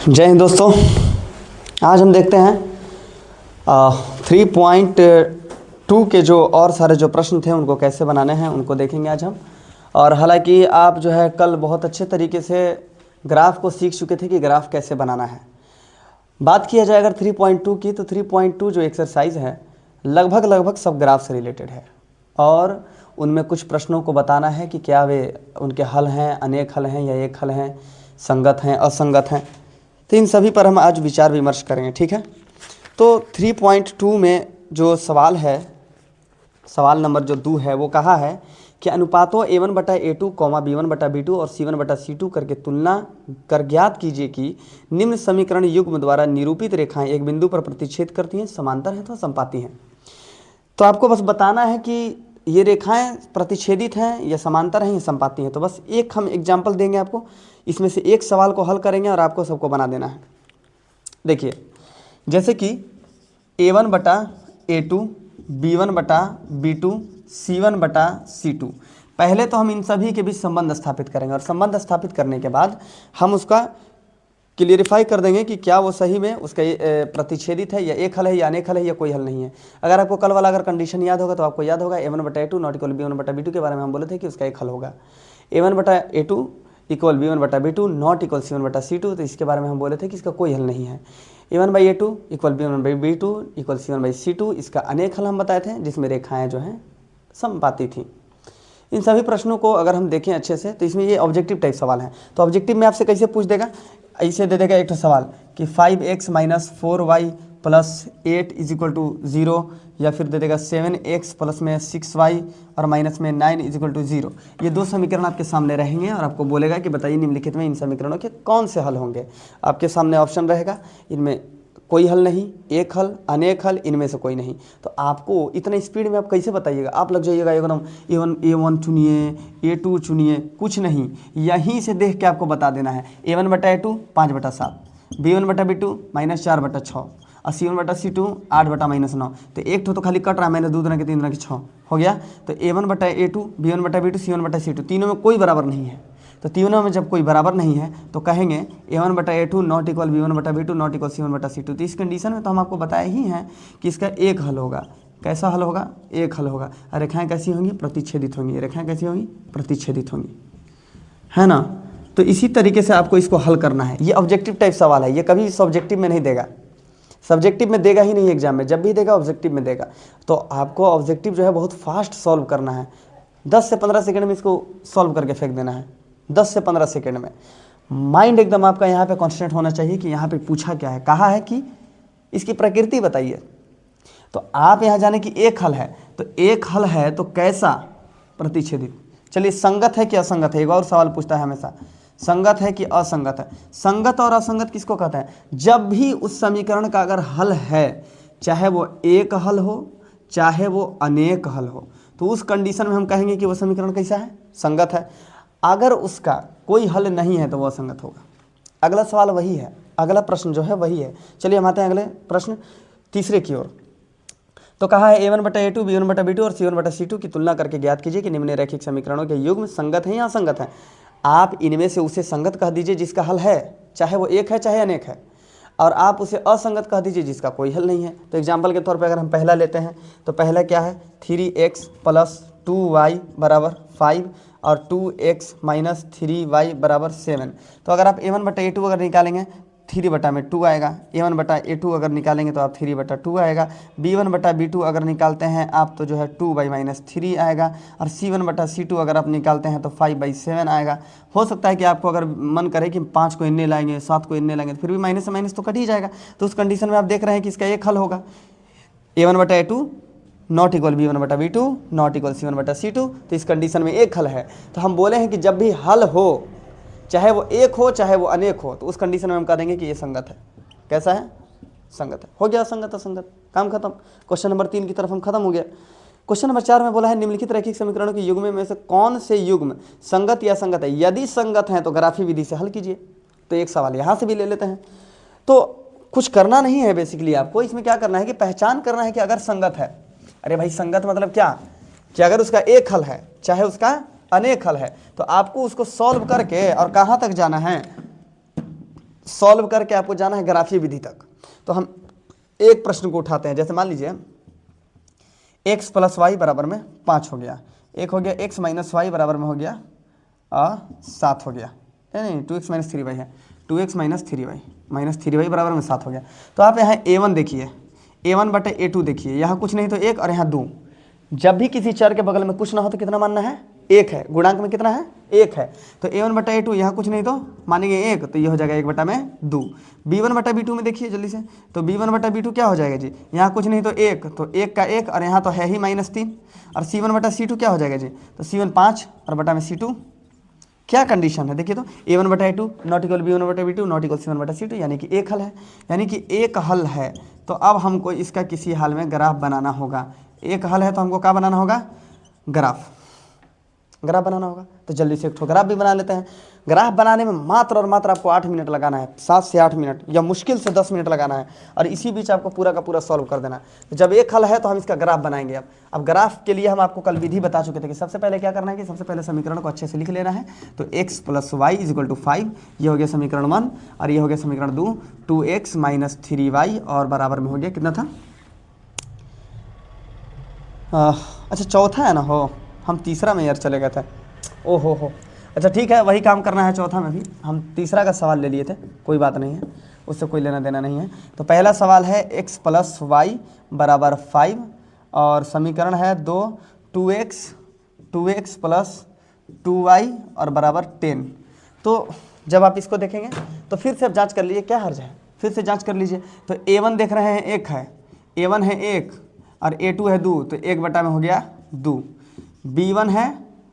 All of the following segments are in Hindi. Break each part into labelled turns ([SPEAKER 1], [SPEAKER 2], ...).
[SPEAKER 1] जय हिंद दोस्तों। आज हम देखते हैं 3.2 के जो और सारे जो प्रश्न थे उनको कैसे बनाने हैं, उनको देखेंगे आज हम। और हालांकि आप जो है कल बहुत अच्छे तरीके से ग्राफ को सीख चुके थे कि ग्राफ कैसे बनाना है। बात किया जाए अगर 3.2 की, तो 3.2 जो एक्सरसाइज है लगभग सब ग्राफ से रिलेटेड है और उनमें कुछ प्रश्नों को बताना है कि क्या वे उनके हल हैं, अनेक हल हैं या एक हल हैं, संगत हैं, असंगत हैं। तो इन सभी पर हम आज विचार विमर्श करेंगे, ठीक है। तो 3.2 में जो सवाल है, सवाल नंबर जो 2 है, वो कहा है कि अनुपातों a1/a2, b1/b2 और c1/c2 करके तुलना कर ज्ञात कीजिए कि निम्न समीकरण युग्म द्वारा निरूपित रेखाएं एक बिंदु पर प्रतिच्छेद करती हैं, समांतर हैं तो समपाती हैं। तो आपको बस बताना है कि ये रेखाएं प्रतिच्छेदित हैं या समांतर हैं या समपाती हैं। तो बस एक हम एग्जाम्पल देंगे आपको, इसमें से एक सवाल को हल करेंगे और आपको सबको बना देना है। देखिए, जैसे कि a1/a2, b1/b2, c1/c2। पहले तो हम इन सभी के बीच संबंध स्थापित करेंगे और संबंध स्थापित करने के बाद हम उसका क्लियरिफाई कर देंगे कि क्या वो सही में उसका प्रतिच्छेदित है या एक हल है या अनेक हल है या कोई हल नहीं है। अगर आपको कल वाला अगर कंडीशन याद होगा तो आपको याद होगा a1/a2 नॉट इक्वल b1/b2 के बारे में हम बोले थे कि उसका एक हल होगा। a1/a2 equal b1/b2 not equal c1/c2, तो इसके बारे में हम बोले थे कि इसका कोई हल नहीं है। a1/a2 equal b1/b2 equal c1/c2, इसका अनेक हल हम बताए थे जिसमें रेखाएँ जो हैं समपाती थी। इन सभी प्रश्नों को अगर हम देखें अच्छे से तो इसमें ये ऑब्जेक्टिव टाइप सवाल हैं। तो ऑब्जेक्टिव में आपसे कैसे पूछ देगा, ऐसे दे देगा एक तो सवाल कि 5x - 4y + 8 = 0, या फिर दे देगा 7x प्लस में 6y और माइनस में 9 = 0। ये दो समीकरण आपके सामने रहेंगे और आपको बोलेगा कि बताइए निम्नलिखित में इन समीकरणों के कौन से हल होंगे। आपके सामने ऑप्शन रहेगा, इनमें कोई हल नहीं, एक हल, अनेक हल, इनमें से कोई नहीं। तो आपको इतना स्पीड में आप कैसे बताइएगा, आप लग जाइएगा एकदम a1 चुनिए, a2 चुनिए, कुछ नहीं, यहीं से देख के आपको बता देना है। a1/a2 5/7, b1/b2 -4/6 और c1/c2 8/-9। तो एक तो खाली कट रहा है, मैंने 2 दूना के 3 दूना के 6 हो गया। तो a1/a2, b1/b2, c1/c2 तीनों में कोई बराबर नहीं है। तो तीनों में जब कोई बराबर नहीं है तो कहेंगे a1/a2 not equal b1/b2 not equal c1/c2। तो इस कंडीशन में तो हम आपको बताए ही हैं कि इसका एक हल होगा। कैसा हल होगा? एक हल होगा। और रेखाएँ कैसी होंगी? प्रतिच्छेदित होंगी। रेखाएँ कैसी होंगी? प्रतिच्छेदित होंगी, है ना। तो इसी तरीके से आपको इसको हल करना है। ये ऑब्जेक्टिव टाइप सवाल है, ये कभी सब्जेक्टिव में नहीं देगा, सब्जेक्टिव में देगा ही नहीं एग्जाम में। जब भी देगा ऑब्जेक्टिव में देगा। तो आपको ऑब्जेक्टिव जो है बहुत फास्ट सॉल्व करना है, 10 से 15 सेकंड में इसको सॉल्व करके फेंक देना है, 10 से 15 सेकंड में। माइंड एकदम आपका यहाँ पे कॉन्स्टेंट होना चाहिए कि यहाँ पे पूछा क्या है, कहा है कि इसकी प्रकृति बताइए। तो आप यहाँ जाने कि एक हल है, तो एक हल है तो कैसा? प्रतिच्छेदित। चलिए, संगत है कि असंगत है? एक और सवाल पूछता है हमेशा, संगत है कि असंगत है? संगत और असंगत किसको कहते हैं? जब भी उस समीकरण का अगर हल है, चाहे वो एक हल हो चाहे वो अनेक हल हो, तो उस कंडीशन में हम कहेंगे कि वो समीकरण कैसा है? संगत है। अगर उसका कोई हल नहीं है तो वह असंगत होगा। अगला सवाल वही है, अगला प्रश्न जो है वही है। चलिए हम आते हैं अगले प्रश्न तीसरे की ओर। तो कहा है a1/a2, b1/b2 और c1/c2 की तुलना करके ज्ञात कीजिए कि निम्नलिखित समीकरणों के युग्म संगत हैं या असंगत हैं। आप इनमें से उसे संगत कह दीजिए जिसका हल है, चाहे वो एक है चाहे अनेक है, और आप उसे असंगत कह दीजिए जिसका कोई हल नहीं है। तो एग्जाम्पल के तौर पर अगर हम पहला लेते हैं तो पहला क्या है? 3x + 2y = 5 और 2x - 3y = 7। तो अगर आप a1/a2 अगर निकालेंगे 3/2 आएगा, a1/a2 अगर निकालेंगे तो आप 3/2 आएगा, b1/b2 अगर निकालते हैं आप तो जो है 2/-3 आएगा, और c1/c2 अगर आप निकालते हैं तो 5/7 आएगा। हो सकता है कि आपको अगर मन करे कि 5 को इन्ने लाएंगे 7 को इन्ने लाएंगे, तो फिर भी माइनस से माइनस तो कट ही जाएगा। तो उस कंडीशन में आप देख रहे हैं कि इसका एक हल होगा, a1/a2 not equal b1/b2 not equal c1/c2। तो इस कंडीशन में एक हल है। तो हम बोले हैं कि जब भी हल हो, चाहे वो एक हो चाहे वो अनेक हो, तो उस कंडीशन में हम कह देंगे कि ये संगत है। कैसा है? संगत है। हो गया संगत असंगत, काम खत्म। क्वेश्चन नंबर 3 की तरफ हम खत्म हो गया। क्वेश्चन नंबर 4 में बोला है निम्नलिखित रैखिक समीकरणों के युग्म में से कौन से युग्म संगत या संगत है? यदि संगत है तो ग्राफी विधि से हल कीजिए। तो एक सवाल यहाँ से भी ले लेते हैं। तो कुछ करना नहीं है बेसिकली, आपको इसमें क्या करना है कि पहचान करना है कि अगर संगत है, अरे भाई संगत मतलब क्या कि अगर उसका एक हल है चाहे उसका अनेक हल है, तो आपको उसको सॉल्व करके और कहाँ तक जाना है? सॉल्व करके आपको जाना है ग्राफीय विधि तक। तो हम एक प्रश्न को उठाते हैं, जैसे मान लीजिए x प्लस वाई बराबर में 5 हो गया, एक हो गया x माइनस वाई बराबर में हो गया 7 हो गया, नहीं 2x माइनस 3y है, 2x minus 3y minus 3y बराबर में 7 हो गया। तो आप यहाँ a1 देखिए, a1 बटे a2 देखिए, यहाँ कुछ नहीं तो 1 और यहाँ 2। जब भी किसी चर के बगल में कुछ ना हो तो कितना मानना है, 1 है, गुणांक में कितना है 1 है। तो a1 बटा a2 यहाँ कुछ नहीं तो मानेंगे 1, तो ये हो जाएगा 1 बटा में 2। b1 बटा b2 में देखिए जल्दी से, तो b1 बटा b2 क्या हो जाएगा जी, यहाँ कुछ नहीं तो 1, तो 1 का 1 और यहाँ तो है ही -3। और c1 बटा c2 क्या हो जाएगा जी, तो c1 5 और बटा में c2 क्या कंडीशन है देखिए, तो a1 बटा a2 नॉट इक्वल b1 बटा b2 नॉट इक्वल c1 बटा c2, यानी कि एक हल है, यानी कि एक हल है। तो अब हमको इसका किसी हाल में ग्राफ बनाना होगा। एक हल है तो हमको क्या बनाना होगा, ग्राफ बनाना होगा। तो जल्दी से एक ठो ग्राफ भी बना लेते हैं। ग्राफ बनाने में मात्र और मात्र आपको 8 मिनट लगाना है, 7 से 8 मिनट या मुश्किल से 10 मिनट लगाना है, और इसी बीच आपको पूरा का पूरा सॉल्व कर देना है। तो जब एक हल है तो हम इसका ग्राफ बनाएंगे। अब ग्राफ के लिए हम आपको कल विधि बता चुके थे कि सबसे पहले क्या करना है कि सबसे पहले समीकरण को अच्छे से लिख लेना है। तो x plus y is equal to 5, ये हो गया समीकरण 1, और ये हो गया समीकरण 2, 2x माइनस 3y और बराबर में हो गया कितना था, अच्छा चौथा है ना, हो हम तीसरा में यार चले गए थे, ओहो हो, अच्छा ठीक है वही काम करना है चौथा में भी। हम तीसरा का सवाल ले लिए थे, कोई बात नहीं है, उससे कोई लेना देना नहीं है। तो पहला सवाल है x प्लस वाई बराबर 5 और समीकरण है 2, 2x प्लस 2y और बराबर 10। तो जब आप इसको देखेंगे तो फिर से आप जांच कर लीजिए, क्या हर्ज है, फिर से जांच कर लीजिए। तो a1 देख रहे हैं 1 है, a1 है 1 और a2 है 2, तो 1 बटा में हो गया 2। b1 है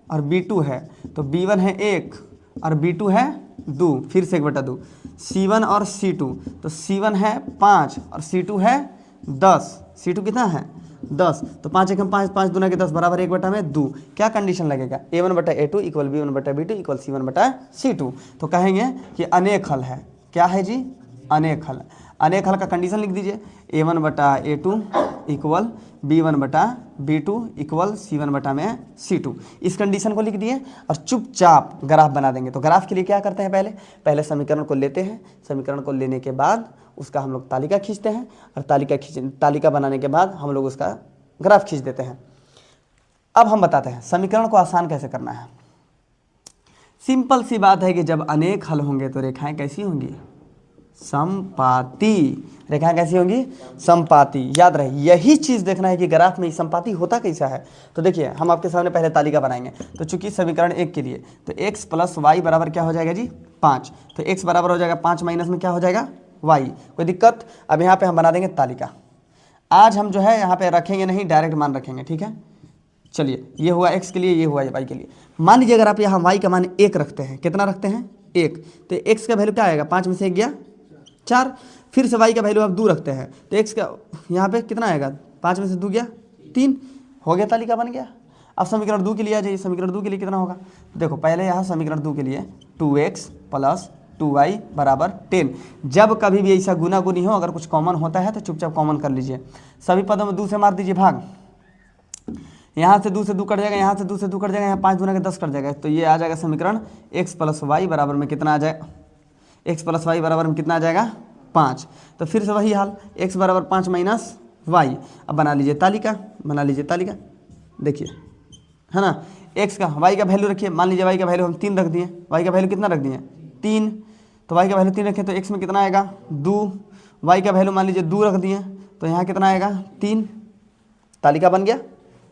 [SPEAKER 1] और b2 है, तो b1 है 1 और b2 है 2, फिर से 1 बटा 2। c1 और c2, तो c1 है 5 और c2 है 10, c2 कितना है 10, तो 5 1 5, 5 दूना के 10 बराबर 1 बटा में 2। क्या कंडीशन लगेगा, a1 बटा a2 इक्वल b1 बटा b2 इक्वल c1 बटा c2। तो कहेंगे कि अनेक हल है, क्या है जी, अनेक हल। अनेक हल का कंडीशन लिख दीजिए, a1 बटा a2 इक्वल b1 बटा b2 इक्वल c1 बटा में c2। इस कंडीशन को लिख दिए और चुपचाप ग्राफ बना देंगे। तो ग्राफ के लिए क्या करते हैं, पहले समीकरण को लेते हैं, समीकरण को लेने के बाद उसका हम लोग तालिका खींचते हैं, और तालिका बनाने के बाद हम लोग उसका ग्राफ खींच देते हैं। अब हम बताते हैं समीकरण को आसान कैसे करना है। सिंपल सी बात है कि जब अनेक हल होंगे तो रेखाएं कैसी होंगी, समपाती। रेखाएं कैसी होंगी, समपाती। याद रहे यही चीज़ देखना है कि ग्राफ में समपाती होता कैसा है। तो देखिए हम आपके सामने पहले तालिका बनाएंगे। तो चूंकि समीकरण 1 के लिए तो x प्लस वाई बराबर क्या हो जाएगा जी, 5। तो x बराबर हो जाएगा 5 माइनस में क्या हो जाएगा y, कोई दिक्कत। अब यहाँ पे हम बना देंगे तालिका। आज हम जो है यहाँ पे रखेंगे नहीं, डायरेक्ट मान रखेंगे, ठीक है। चलिए ये हुआ x के लिए, ये हुआ y के लिए। मान लीजिए अगर आप यहाँ y का मान 1 रखते हैं, कितना रखते हैं 1, तो x का वैल्यू क्या आएगा, 5 में से 1 गया 4। फिर से y का वैल्यू आप 2 रखते हैं तो x का यहाँ पे कितना आएगा, 5 में से 2 गया 3, हो गया, तालिका बन गया। अब समीकरण 2 के लिए आ जाइए, समीकरण 2 के लिए कितना होगा, देखो पहले यहाँ समीकरण 2 के लिए 2x प्लस 2y बराबर 10। जब कभी भी ऐसा गुना गुनी हो, अगर कुछ कॉमन होता है तो चुपचाप कॉमन कर लीजिए। सभी पदों में 2 से मार दीजिए भाग, यहाँ से 2 से 2 कट जाएगा, यहाँ से 2 से 2 कट जाएगा, यहाँ 5 दूना के 10 कट जाएगा। तो ये आ जाएगा समीकरण x प्लस वाई बराबर में कितना आ जाएगा, x प्लस वाई बराबर में कितना आ जाएगा 5। तो फिर से वही हाल, x बराबर 5 माइनस वाई। अब बना लीजिए तालिका, बना लीजिए तालिका, देखिए है ना, x का y का वैल्यू रखिए। मान लीजिए y का वैल्यू हम 3 रख दिए, y का वैल्यू कितना रख दिए 3, तो y का वैल्यू 3 रखें तो x में कितना आएगा 2। y का वैल्यू मान लीजिए 2 रख दिए तो यहाँ कितना आएगा 3। तालिका बन गया,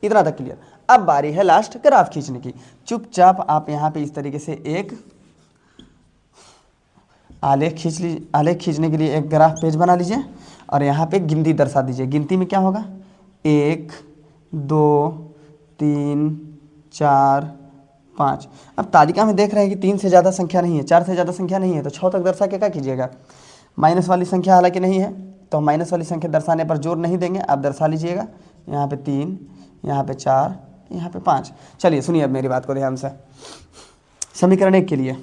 [SPEAKER 1] इतना तक क्लियर। अब बारी है लास्ट ग्राफ खींचने की। चुपचाप आप यहाँ पे इस तरीके से एक आलेख खींच लीजिए। आलेख खींचने के लिए एक ग्राफ पेज बना लीजिए और यहाँ पे गिनती दर्शा दीजिए। गिनती में क्या होगा, 1 2 3 4 5। अब तालिका में देख रहे हैं कि 3 से ज़्यादा संख्या नहीं है, 4 से ज़्यादा संख्या नहीं है, तो 6 तक दर्शा के क्या कीजिएगा। माइनस वाली संख्या हालांकि नहीं है तो माइनस वाली संख्या दर्शाने पर जोर नहीं देंगे, आप दर्शा लीजिएगा। यहाँ पे 3, यहाँ पे 4, यहाँ पे 5। चलिए सुनिए अब मेरी बात को ध्यान से। समीकरण 1 के लिए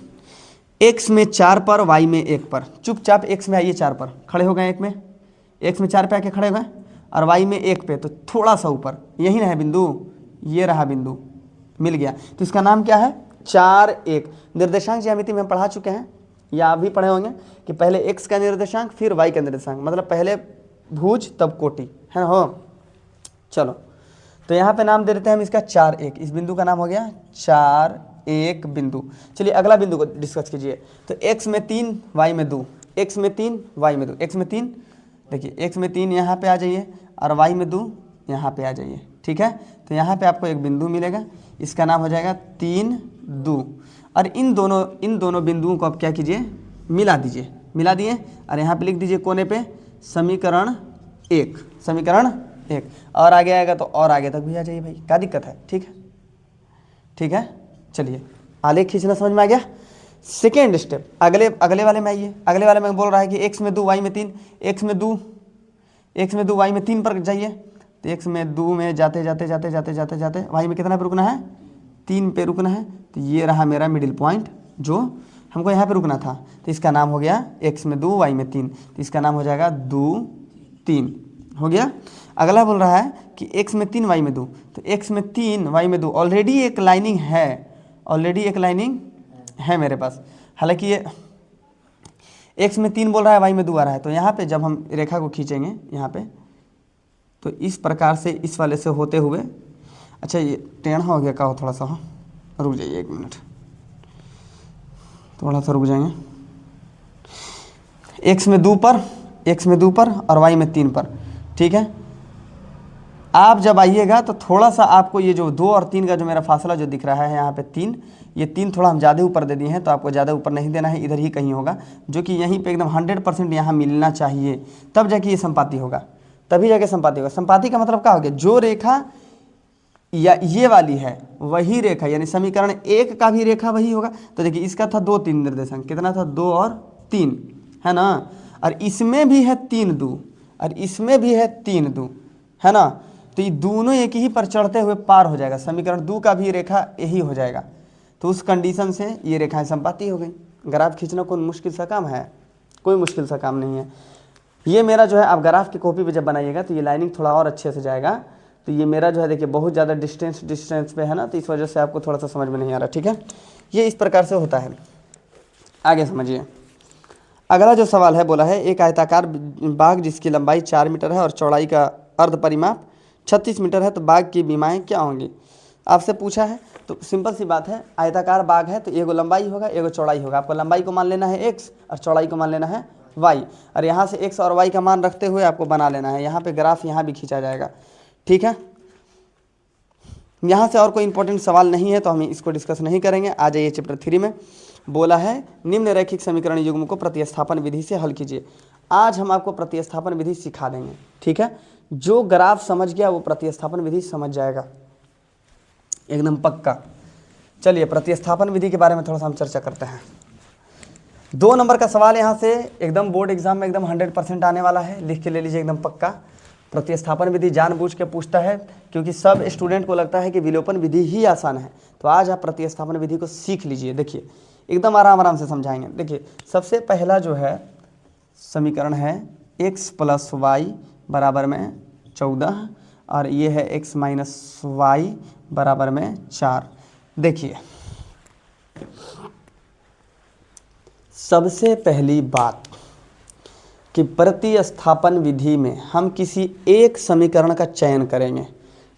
[SPEAKER 1] x में 4 पर, y में 1 पर। चुपचाप x में आइए 4 पर, खड़े हो गए। एक में x में 4 पे आके खड़े हो गए और y में 1 पे, तो थोड़ा सा ऊपर यही ना है बिंदु, ये रहा बिंदु, मिल गया। तो इसका नाम क्या है 4 1। निर्देशांक ज्यामिति में हम पढ़ा चुके हैं या आप भी पढ़े होंगे कि पहले x का निर्देशांक फिर y का निर्देशांक, मतलब पहले भुज तब कोटि, है ना। हो चलो, तो यहाँ पे नाम दे देते हैं हम इसका 4 1, इस बिंदु का नाम हो गया 4 1 बिंदु। चलिए अगला बिंदु को डिस्कस कीजिए। तो x में 3 y में 2, x में 3 y में 2, x में 3, देखिए x में 3 यहाँ पे आ जाइए और y में 2 यहाँ पे आ जाइए, ठीक है। तो यहाँ पे आपको एक बिंदु मिलेगा, इसका नाम हो जाएगा 3 2, और इन दोनों बिंदुओं को आप क्या कीजिए, मिला दीजिए, मिला दिए और यहाँ पे लिख दीजिए कोने पे समीकरण 1, समीकरण 1, और आगे आएगा तो और आगे तक भी आ जाइए भाई, क्या दिक्कत है, ठीक है, ठीक है। चलिए आलेख खींचना समझ में आ गया। सेकेंड स्टेप, अगले वाले में आइए। अगले वाले में बोल रहा है कि x में 2 y में 3, x में 2 y में 3 पर जाइए। तो x में 2 में जाते जाते y में कितना पे रुकना है, 3 पे रुकना है। तो ये रहा मेरा मिडिल पॉइंट जो हमको यहाँ पे रुकना था। तो इसका नाम हो गया x में 2 y में 3, तो इसका नाम हो जाएगा 2 3 हो गया। अगला बोल रहा है कि x में 3 y में 2, तो x में 3 y में 2 ऑलरेडी एक लाइनिंग है, ऑलरेडी एक लाइनिंग है मेरे पास। हालांकि ये x में 3 बोल रहा है, y में 2 आ रहा है। तो यहाँ पे जब हम रेखा को खींचेंगे यहाँ पे, तो इस प्रकार से इस वाले से होते हुए, अच्छा ये टेढ़ा हो गया का हो, थोड़ा सा हो, रुक जाइए 1 मिनट, थोड़ा सा रुक जाएंगे। x में 2 पर और y में 3 पर, ठीक है। आप जब आइएगा तो थोड़ा सा आपको ये जो 2 और 3 का जो मेरा फासला जो दिख रहा है यहाँ पे 3, ये 3 थोड़ा हम ज़्यादा ऊपर दे दिए हैं, तो आपको ज़्यादा ऊपर नहीं देना है, इधर ही कहीं होगा, जो कि यहीं पे एकदम 100% यहाँ मिलना चाहिए, तब जाके ये संपाति होगा, तभी जाके संपाति होगा। संपाति का मतलब क्या हो गया, जो रेखा या ये वाली है वही रेखा, यानी समीकरण 1 का भी रेखा वही होगा। तो देखिए इसका था 2 3 निर्देशांक, कितना था 2 और 3, है ना, और इसमें भी है 3 2, और इसमें भी है 3 2, है ना। तो ये दोनों एक ही पर चढ़ते हुए पार हो जाएगा, समीकरण 2 का भी रेखा यही हो जाएगा। तो उस कंडीशन से ये रेखाएं संपाति हो गई। ग्राफ खींचना कोई मुश्किल सा काम है, कोई मुश्किल सा काम नहीं है। ये मेरा जो है, आप ग्राफ की कॉपी पे जब बनाइएगा तो ये लाइनिंग थोड़ा और अच्छे से जाएगा। तो ये मेरा जो है देखिए बहुत ज़्यादा डिस्टेंस पे है ना, तो इस वजह से आपको थोड़ा सा समझ में नहीं आ रहा, ठीक है। ये इस प्रकार से होता है। आगे समझिए, अगला जो सवाल है, बोला है एक आयताकार बाग जिसकी लंबाई 4 मीटर है और चौड़ाई का अर्ध परिमाप 36 मीटर है, तो बाग की बीमाएँ क्या होंगी, आपसे पूछा है। तो सिंपल सी बात है, आयताकार बाग है तो एगो लंबाई होगा एगो चौड़ाई होगा। आपको लंबाई को मान लेना है x और चौड़ाई को मान लेना है y, और यहाँ से x और y का मान रखते हुए आपको बना लेना है। यहाँ पे ग्राफ यहाँ भी खींचा जाएगा, ठीक है। यहाँ से और कोई इंपॉर्टेंट सवाल नहीं है तो हम इसको डिस्कस नहीं करेंगे। आ जाइए चैप्टर 3 में। बोला है निम्न रैखिक समीकरण युग्म को प्रतिस्थापन विधि से हल कीजिए। आज हम आपको प्रतिस्थापन विधि सिखा देंगे, ठीक है। जो ग्राफ समझ गया वो प्रतिस्थापन विधि समझ जाएगा, एकदम पक्का। चलिए प्रतिस्थापन विधि के बारे में थोड़ा सा हम चर्चा करते हैं। 2 नंबर का सवाल यहाँ से एकदम बोर्ड एग्जाम में एकदम 100% आने वाला है, लिख के ले लीजिए एकदम पक्का। प्रतिस्थापन विधि जानबूझ के पूछता है क्योंकि सब स्टूडेंट को लगता है कि विलोपन विधि ही आसान है। तो आज आप प्रतिस्थापन विधि को सीख लीजिए। देखिए एकदम आराम से समझाएंगे। देखिए सबसे पहला जो है समीकरण है x + y = 14 और ये है x - y = 4। देखिए सबसे पहली बात कि प्रतिस्थापन विधि में हम किसी एक समीकरण का चयन करेंगे,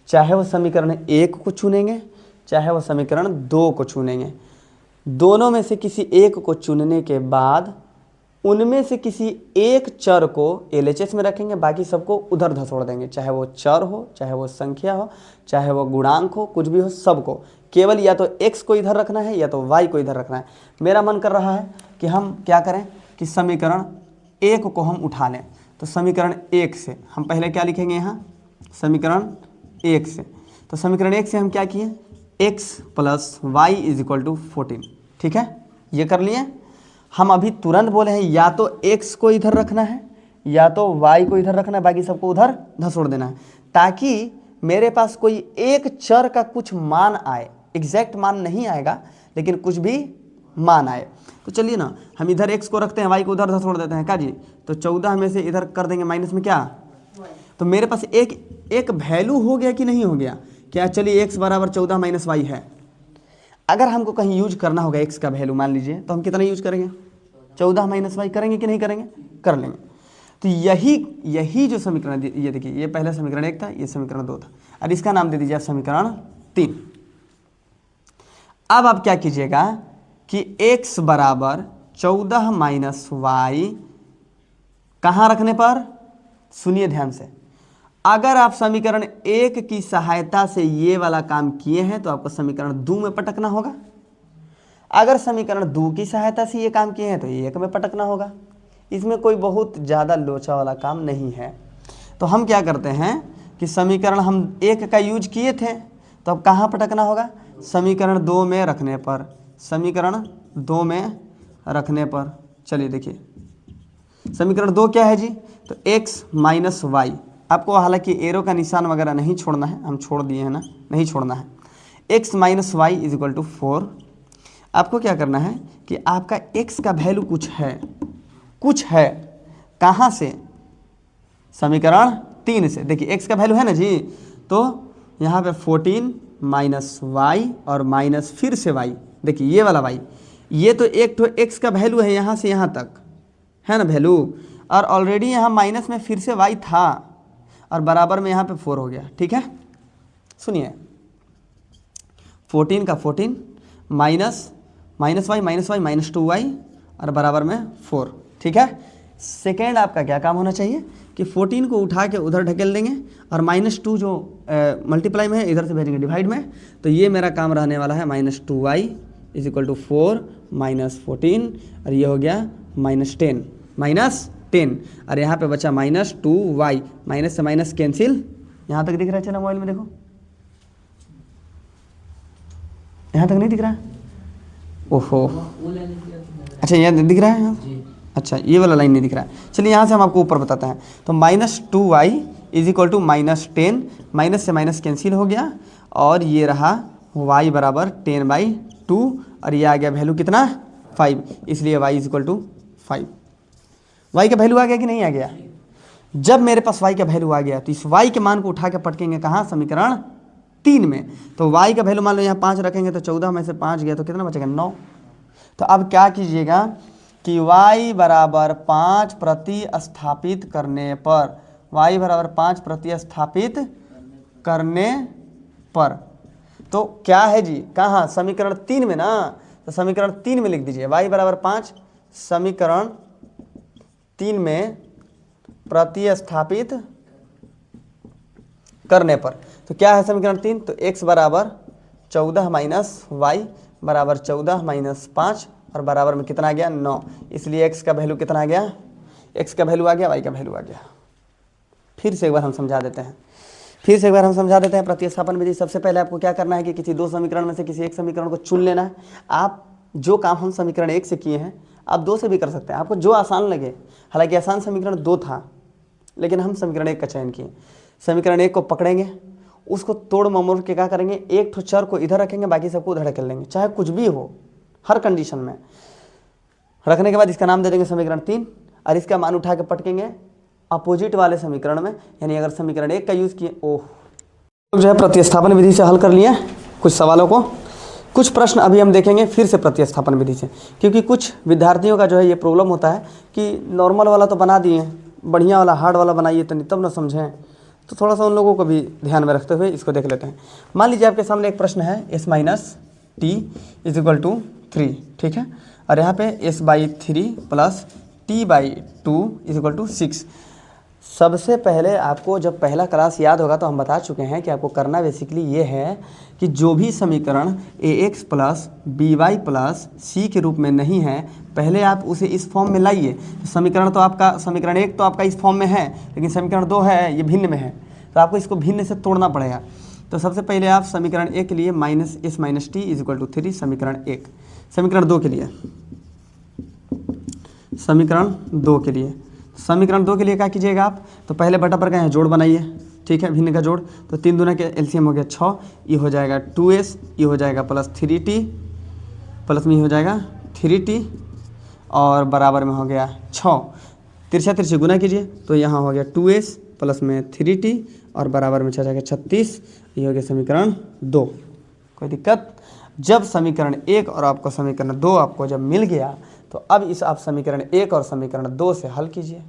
[SPEAKER 1] चाहे वो समीकरण 1 को चुनेंगे चाहे वो समीकरण 2 को चुनेंगे। दोनों में से किसी एक को चुनने के बाद उनमें से किसी एक चर को LHS में रखेंगे, बाकी सबको उधर धसोड़ देंगे, चाहे वो चर हो चाहे वो संख्या हो चाहे वो गुणांक हो, कुछ भी हो, सबको केवल या तो x को इधर रखना है या तो y को इधर रखना है। मेरा मन कर रहा है कि हम क्या करें कि समीकरण 1 को हम उठा लें। तो समीकरण 1 से हम पहले क्या लिखेंगे, यहाँ समीकरण 1 से। तो समीकरण 1 से हम क्या किए, x + y = 14, ठीक है, ये कर लिए। हम अभी तुरंत बोले हैं या तो x को इधर रखना है या तो y को इधर रखना है, बाकी सबको उधर धसोड़ देना है, ताकि मेरे पास कोई एक चर का कुछ मान आए। एग्जैक्ट मान नहीं आएगा लेकिन कुछ भी मान आए। तो चलिए ना, हम इधर x को रखते हैं, y को उधर धसोड़ देते हैं क्या जी। तो 14 में से इधर कर देंगे माइनस में क्या, तो मेरे पास एक वैल्यू हो गया कि नहीं हो गया क्या। चलिए x = 14 - y है। अगर हमको कहीं यूज करना होगा x का वैल्यू मान लीजिए, तो हम कितना यूज करेंगे, 14 माइनस वाई करेंगे कि नहीं करेंगे, कर लेंगे। तो यही जो समीकरण, ये देखिए, ये पहला समीकरण 1 था, ये समीकरण 2 था, और इसका नाम दे दीजिए आप समीकरण 3। अब आप क्या कीजिएगा कि x बराबर 14 माइनस वाई कहाँ रखने पर, सुनिए ध्यान से, अगर आप समीकरण 1 की सहायता से ये वाला काम किए हैं तो आपको समीकरण 2 में पटकना होगा। अगर समीकरण 2 की सहायता से ये काम किए हैं तो 1 में पटकना होगा। इसमें कोई बहुत ज़्यादा लोचा वाला काम नहीं है। तो हम क्या करते हैं कि समीकरण हम 1 का यूज किए थे, तो अब कहाँ पटकना होगा, समीकरण 2 में रखने पर, समीकरण 2 में रखने पर। चलिए देखिए, समीकरण 2 क्या है जी, तो x माइनस वाई, आपको हालांकि एरो का निशान वगैरह नहीं छोड़ना है, हम छोड़ दिए हैं ना, नहीं छोड़ना है। x minus y is equal to 4। आपको क्या करना है कि आपका x का वैल्यू कुछ है, कहाँ से, समीकरण 3 से। देखिए x का वैल्यू है ना जी, तो यहाँ पे 14 माइनस वाई और माइनस फिर से वाई, देखिए ये वाला वाई, ये तो एक तो x का वैल्यू है यहाँ से यहाँ तक, है ना वैल्यू, और ऑलरेडी यहाँ माइनस में फिर से y था और बराबर में यहाँ पे 4 हो गया। ठीक है, सुनिए, 14 का 14 माइनस वाई माइनस 2y और बराबर में 4। ठीक है, सेकेंड आपका क्या काम होना चाहिए कि 14 को उठा के उधर ढकेल देंगे और -2 जो मल्टीप्लाई में है इधर से भेजेंगे डिवाइड में, तो ये मेरा काम रहने वाला है -2y is equal to 4 minus 14, और ये हो गया -10 और यहाँ पे बचा -2y, माइनस से माइनस कैंसिल, यहाँ तक दिख रहा है, चलो मोबाइल में देखो, यहाँ तक नहीं दिख रहा है, ओहो, अच्छा यहाँ दिख रहा है यहाँ? अच्छा ये वाला लाइन नहीं दिख रहा है, चलिए यहाँ से हम आपको ऊपर बताते हैं। तो -2y is equal to -10, minus से माइनस कैंसिल हो गया और ये रहा y बराबर 10/2 और ये आ गया वैल्यू कितना 5, इसलिए y is equal to 5। y का वैल्यू आ गया कि नहीं आ गया? जब मेरे पास y का वैल्यू आ गया तो इस y के मान को उठा के पटकेंगे कहाँ, समीकरण 3 में। तो y का वैल्यू मान लो यहाँ 5 रखेंगे तो 14 में से 5 गया तो कितना बचेगा 9। तो अब क्या कीजिएगा कि y बराबर 5 प्रतिस्थापित करने पर, y बराबर 5 प्रतिस्थापित करने पर, तो क्या है जी, कहाँ, समीकरण 3 में ना, तो समीकरण 3 में लिख दीजिए y बराबर 5 समीकरण 3 में प्रतिस्थापित करने पर। तो क्या है समीकरण 3, तो x बराबर 14 माइनस वाई बराबर 14 माइनस 5 और बराबर में कितना आ गया 9, इसलिए x का वैल्यू कितना आ गया, x का वैल्यू आ गया, y का वैल्यू आ गया। फिर से एक बार हम समझा देते हैं, प्रतिस्थापन विधि। सबसे पहले आपको क्या करना है कि किसी 2 समीकरण में से किसी एक समीकरण को चुन लेना है। आप जो काम हम समीकरण 1 से किए हैं आप 2 से भी कर सकते हैं, आपको जो आसान लगे। हालांकि आसान समीकरण 2 था लेकिन हम समीकरण 1 का चयन किए। समीकरण 1 को पकड़ेंगे, उसको तोड़ ममोड़ के क्या करेंगे, एक ठो चर को इधर रखेंगे, बाकी सबको उधर रख लेंगे, चाहे कुछ भी हो, हर कंडीशन में रखने के बाद इसका नाम दे देंगे समीकरण 3 और इसका मान उठा के पटकेंगे अपोजिट वाले समीकरण में। यानी अगर समीकरण 1 का यूज़ किए, जो है प्रतिस्थापन विधि से हल कर लिए कुछ सवालों को। कुछ प्रश्न अभी हम देखेंगे फिर से प्रतिस्थापन विधि से, क्योंकि कुछ विद्यार्थियों का जो है ये प्रॉब्लम होता है कि नॉर्मल वाला तो बना दिए, बढ़िया वाला हार्ड वाला बनाइए तो तब ना समझें। तो थोड़ा सा उन लोगों को भी ध्यान में रखते हुए इसको देख लेते हैं। मान लीजिए आपके सामने एक प्रश्न है s minus T is equal to 3, ठीक है, और यहाँ पे s/3 plus t/2 is equal to 6। सबसे पहले आपको जब पहला क्लास याद होगा तो हम बता चुके हैं कि आपको करना बेसिकली ये है कि जो भी समीकरण ax plus by plus c के रूप में नहीं है, पहले आप उसे इस फॉर्म में लाइए। तो समीकरण तो आपका, समीकरण 1 तो आपका इस फॉर्म में है, लेकिन समीकरण 2 है ये भिन्न में है, तो आपको इसको भिन्न से तोड़ना पड़ेगा। तो सबसे पहले आप समीकरण 1 के लिए -s minus T is equal to 3, समीकरण 1। समीकरण 2 के लिए, समीकरण 2 के लिए, समीकरण 2 के लिए क्या कीजिएगा आप, तो पहले बटा पर का यहाँ जोड़ बनाइए, ठीक है, भिन्न का जोड़। तो 3 दूना के एलसीएम हो गया 6, ये हो जाएगा 2s, ये हो जाएगा प्लस 3t, प्लस में हो जाएगा 3t और बराबर में हो गया 6। तिरछा तिरछे गुना कीजिए तो यहाँ हो गया 2s प्लस में 3t और बराबर में जाएगा 36। ये हो गया समीकरण 2। कोई दिक्कत? जब समीकरण 1 और आपको समीकरण 2 आपको जब मिल गया तो अब इस आप समीकरण 1 और समीकरण 2 से हल कीजिए,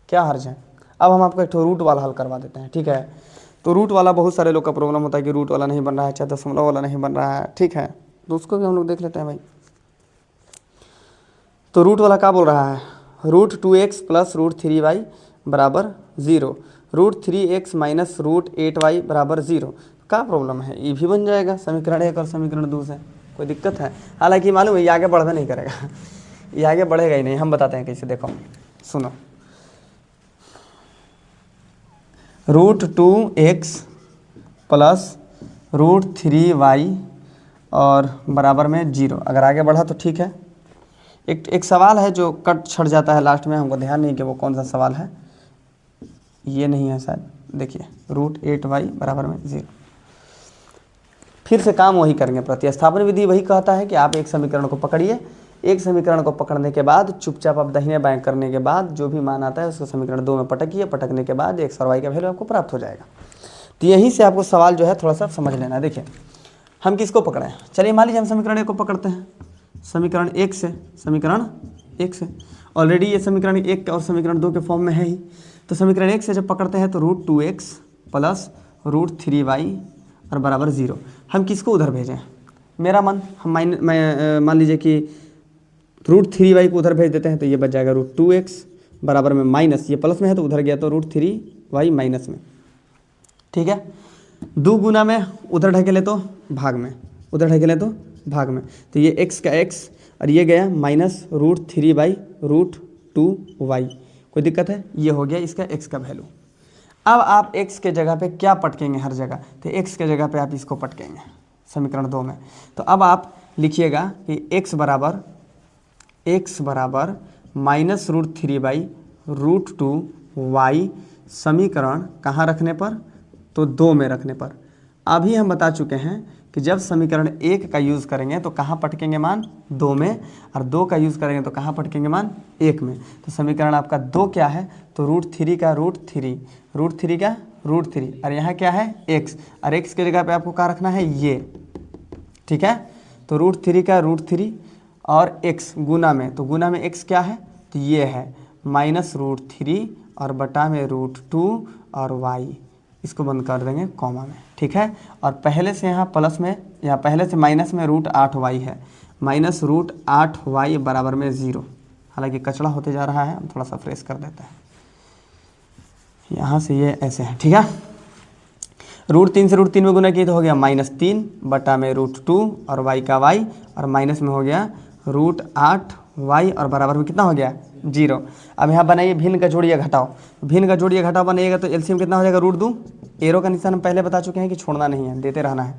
[SPEAKER 1] क्या हर्ज है। अब हम आपको एक तो रूट वाला हल करवा देते हैं, ठीक है। तो रूट वाला बहुत सारे लोग का प्रॉब्लम होता है कि रूट वाला नहीं बन रहा है, चाहे दशमलव वाला नहीं बन रहा है, ठीक है, तो उसको भी हम लोग देख लेते हैं भाई। तो रूट वाला क्या बोल रहा है, root 2x plus root 3y बराबर 0, root 3x minus root 8y बराबर 0। क्या प्रॉब्लम है, ये भी बन जाएगा समीकरण 1 और समीकरण 2 से, कोई दिक्कत है। हालांकि मालूम है ये आगे बढ़वे नहीं करेगा, ये आगे बढ़ेगा ही नहीं। हम बताते हैं कैसे, देखो सुनो, root 2x plus root 3y और बराबर में 0। अगर आगे बढ़ा तो ठीक है। एक सवाल है जो कट छट जाता है लास्ट में, हमको ध्यान नहीं कि वो कौन सा सवाल है, ये नहीं है शायद, देखिए रूट 8y बराबर में 0। फिर से काम वही करेंगे, प्रतिस्थापन विधि वही कहता है कि आप एक समीकरण को पकड़िए, एक समीकरण को पकड़ने के बाद चुपचाप आप दाहिने बाएं करने के बाद जो भी मान आता है उसको समीकरण 2 में पटकिए, पटकने के बाद x और y का वैल्यू आपको प्राप्त हो जाएगा। तो यहीं से आपको सवाल जो है थोड़ा सा समझ लेना है। देखिए हम किसको पकड़े हैं, चलिए मान लीजिए हम समीकरण 1 को पकड़ते हैं, समीकरण 1 से, समीकरण 1 से ऑलरेडी ये समीकरण 1 और समीकरण 2 के फॉर्म में है ही। तो समीकरण 1 से जब पकड़ते हैं तो root 2x plus root 3y और बराबर 0। हम किसको उधर भेजें, मेरा मन, हम मान लीजिए कि रूट 3y को उधर भेज देते हैं, तो ये बच जाएगा रूट 2x बराबर में माइनस, ये प्लस में है तो उधर गया तो रूट 3y माइनस में, ठीक है। 2 गुना में उधर ढकेले तो भाग में, उधर ढकेले तो भाग में, तो ये x का x और ये गया माइनस रूट 3 रूट 2y। कोई दिक्कत है, ये हो गया इसका x का वैल्यू। अब आप x के जगह पे क्या पटकेंगे हर जगह, तो x के जगह पे आप इसको पटकेंगे समीकरण 2 में। तो अब आप लिखिएगा कि x बराबर माइनस रूट 3 रूट 2y, समीकरण कहाँ रखने पर, तो 2 में रखने पर। अभी हम बता चुके हैं कि जब समीकरण 1 का यूज़ करेंगे तो कहाँ पटकेंगे मान, 2 में, और 2 का यूज़ करेंगे तो कहाँ पटकेंगे मान, 1 में। तो समीकरण आपका 2 क्या है, तो रूट 3 का रूट 3, रूट 3 का रूट 3, और यहाँ क्या है x, और x के जगह पे आपको क्या रखना है ये, ठीक है। तो रूट 3 का रूट 3 और x गुना में, तो गुना में x क्या है, तो ये है माइनस रूट 3 और बटा में रूट 2 और y, इसको बंद कर देंगे कॉमा में, ठीक है। और पहले से यहाँ प्लस में या पहले से माइनस में रूट 8y है, माइनस रूट 8y बराबर में 0। हालांकि कचड़ा होते जा रहा है, हम थोड़ा सा फ्रेश कर देते हैं, यहाँ से ये ऐसे है, ठीक है। रूट 3 से रूट 3 में गुना किए तो हो गया माइनस 3 बटा में रूट 2 और y का y, और माइनस में हो गया रूट 8y और बराबर में कितना हो गया 0। अब यहाँ बनाइए भिन्न का जोड़िए घटाओ, भिन्न का जोड़िए घटाओ बनाइएगा तो एलसीएम कितना हो जाएगा रूट 2, एरो का निशान हम पहले बता चुके हैं कि छोड़ना नहीं है, देते रहना है।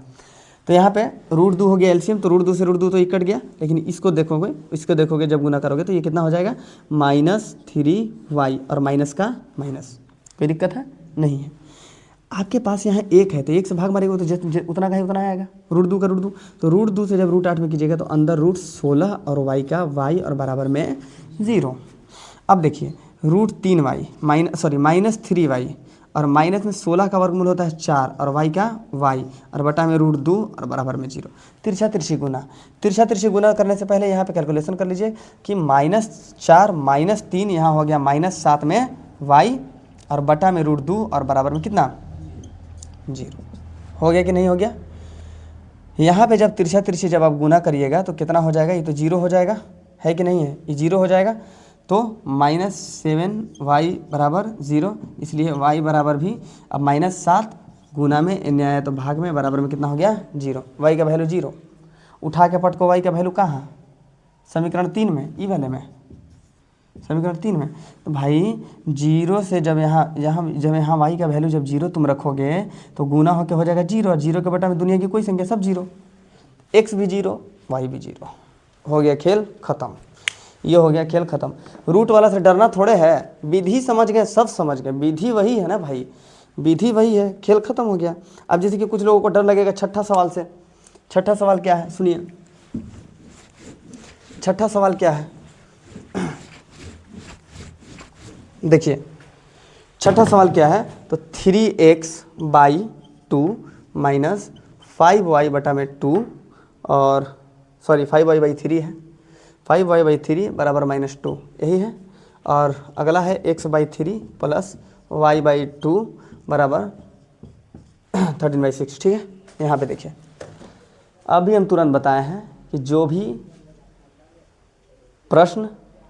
[SPEAKER 1] तो यहाँ पे रूट 2 हो गया एलसीएम, तो रूट 2 से रूट 2 तो ये कट गया, लेकिन इसको देखोगे जब गुना करोगे तो ये कितना हो जाएगा माइनस 3y और माइनस का माइनस। कोई दिक्कत है नहीं है। आपके पास यहाँ 1 है तो 1 से भाग मारेगा तो उतना का ही उतना आएगा, रूट 2 का रूट 2, तो रूट 2 से जब रूट 8 में कीजिएगा तो अंदर रूट 16 और y का y और बराबर में 0। अब देखिए रूट 3y माइनस 3y और माइनस में 16 का वर्गमूल होता है 4 और y का y और बटा में रूट 2 और बराबर में 0। तिरछा तिरछी गुना करने से पहले यहाँ पे कैलकुलेशन कर लीजिए कि -4 -3 यहाँ हो गया -7 में y और बटा में रूट 2 और बराबर में कितना 0। हो गया कि नहीं हो गया। यहाँ पे जब तिरछी जब आप गुना करिएगा तो कितना हो जाएगा, ये तो 0 हो जाएगा, है कि नहीं है, ये 0 हो जाएगा। तो -7y बराबर 0, इसलिए y बराबर भी अब -7 गुना में n आया तो भाग में बराबर में कितना हो गया 0। y का वैल्यू 0, उठा के पटको y का वैल्यू कहाँ, समीकरण 3 में, ई वाले में, समीकरण 3 में। तो भाई 0 से जब यहाँ y का वैल्यू जब 0 तुम रखोगे तो गुना होकर हो जाएगा 0, और 0 के बटा में दुनिया की कोई संख्या सब 0, x भी 0 y भी 0, हो गया खेल ख़त्म। ये हो गया खेल ख़त्म। रूट वाला से डरना थोड़े है, विधि समझ गए, सब समझ गए, विधि वही है ना भाई, विधि वही है, खेल ख़त्म हो गया। अब जैसे कि कुछ लोगों को डर लगेगा छठा सवाल से। छठा सवाल क्या है सुनिए, छठा सवाल क्या है देखिए, छठा सवाल क्या है, तो 3x/2 माइनस 5y बटा में 2 और 5y/3 है, 5y/3 बराबर -2 यही है। और अगला है x/3 प्लस y/2 बराबर 13/6। ठीक है, यहाँ पे देखिए अभी हम तुरंत बताए हैं कि जो भी प्रश्न